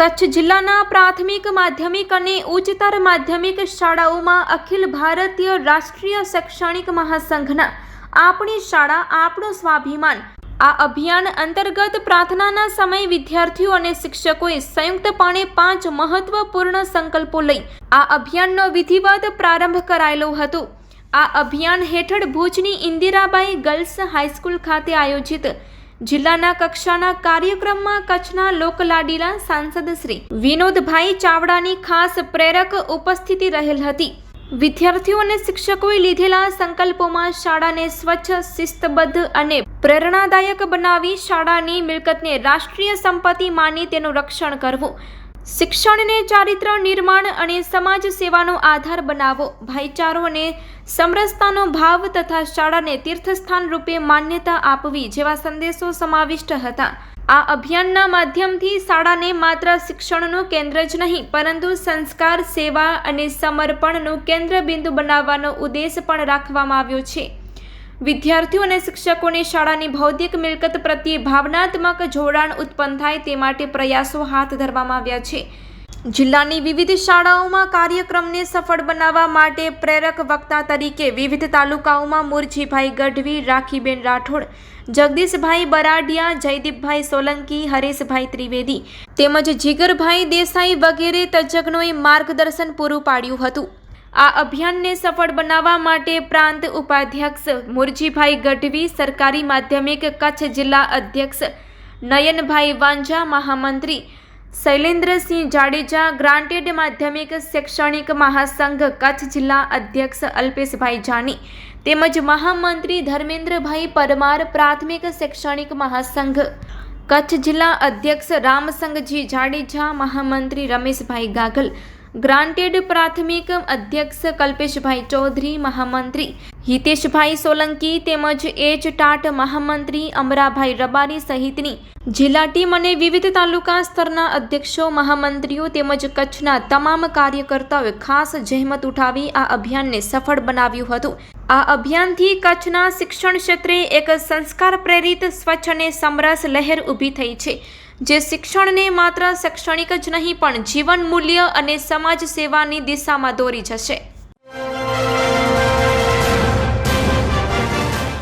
કચ્છ જિલ્લાના પ્રાથમિક માધ્યમિક અને ઉચ્ચતર માધ્યમિક શાળાઓમાં અખિલ ભારતીય રાષ્ટ્રીય શૈક્ષણિક મહાસંઘના આપણી શાળા આપણું સ્વાભિમાન આ અભિયાન અંતર્ગત પ્રાર્થનાના સમયે વિદ્યાર્થીઓ અને શિક્ષકોએ સંયુક્તપણે 5 મહત્વપૂર્ણ સંકલ્પો લઈ આ અભિયાનનો વિધિવત પ્રારંભ કરાયેલો હતો। આ અભિયાન હેઠળ ભુજની ઇન્દિરાબાઈ ગર્લ્સ હાઈસ્કૂલ ખાતે આયોજિત જિલ્લાના કક્ષાના કાર્યક્રમમાં કચ્છના લોકલાડીલા સાંસદ શ્રી વિનોદભાઈ ચાવડાની ખાસ પ્રેરક ઉપસ્થિતિ રહેલ હતી। વિદ્યાર્થીઓ અને શિક્ષકોએ લીધેલા સંકલ્પોમાં શાળાને સ્વચ્છ, શિસ્તબદ્ધ અને પ્રેરણાદાયક બનાવી શાળાની મિલકતને રાષ્ટ્રીય સંપત્તિ માની તેનું રક્ષણ કરવું, શિક્ષણને ચારિત્ર નિર્માણ અને સમાજ સેવાનો આધાર બનાવવો, ભાઈચારો અને સમરસતાનો ભાવ તથા શાળાને તીર્થસ્થાન રૂપે માન્યતા આપવી જેવા સંદેશો સમાવિષ્ટ હતા। આ અભિયાનના માધ્યમથી શાળાને માત્ર શિક્ષણનું કેન્દ્ર જ નહીં પરંતુ સંસ્કાર, સેવા અને સમર્પણનું કેન્દ્રબિંદુ બનાવવાનો ઉદ્દેશ પણ રાખવામાં આવ્યો છે। વિદ્યાર્થીઓ અને શિક્ષકોને શાળાની ભૌતિક મિલકત પ્રત્યે ભાવનાત્મક જોડાણ ઉત્પન્ન થાય તે માટે પ્રયાસો હાથ ધરવામાં આવ્યા છે। જિલ્લાની વિવિધ શાળાઓમાં કાર્યક્રમને સફળ બનાવવા માટે પ્રેરક વક્તા તરીકે વિવિધ તાલુકાઓમાં મુરજીભાઈ ગઢવી, રાખીબેન રાઠોડ, જગદીશભાઈ બરાડિયા, જયદીપભાઈ સોલંકી, હરેશભાઈ ત્રિવેદી તેમજ જીગરભાઈ દેસાઈ વગેરે તજજ્ઞોએ માર્ગદર્શન પૂરું પાડ્યું હતું। આ અભિયાનને સફળ બનાવવા માટે પ્રાંત ઉપાધ્યક્ષ મુરજીભાઈ ગઢવી, સરકારી માધ્યમિક કચ્છ જિલ્લા અધ્યક્ષ નયનભાઈ વાંજા, મહામંત્રી શૈલેન્દ્રસિંહ જાડેજા, ગ્રાન્ટેડ માધ્યમિક શૈક્ષણિક મહાસંઘ કચ્છ જિલ્લા અધ્યક્ષ અલ્પેશભાઈ જાની તેમજ મહામંત્રી ધર્મેન્દ્રભાઈ પરમાર, પ્રાથમિક શૈક્ષણિક મહાસંઘ કચ્છ જિલ્લા અધ્યક્ષ રામસંગજી જાડેજા, મહામંત્રી રમેશભાઈ ગાગલ, ગ્રાન્ટેડ પ્રાથમિક અધ્યક્ષ કલ્પેશભાઈ ચૌધરી, મહામંત્રી હિતેશભાઈ સોલંકી તેમજ એચ ટાટ મહામંત્રી અમરાભાઈ રબારી સહિતની જિલ્લા ટીમ અને વિવિધ તાલુકા સ્તરના અધ્યક્ષો, મહામંત્રીઓ તેમજ કચ્છના તમામ કાર્યકર્તાઓએ ખાસ જહેમત ઉઠાવી આ અભિયાનને સફળ બનાવ્યું હતું। આ અભિયાનથી કચ્છના શિક્ષણ ક્ષેત્રે એક સંસ્કાર પ્રેરિત, સ્વચ્છ અને સમરસ લહેર ઊભી થઈ છે જે શિક્ષણને માત્ર શૈક્ષણિક જ નહીં પણ જીવન મૂલ્ય અને સમાજ સેવાની દિશામાં દોરી જશે।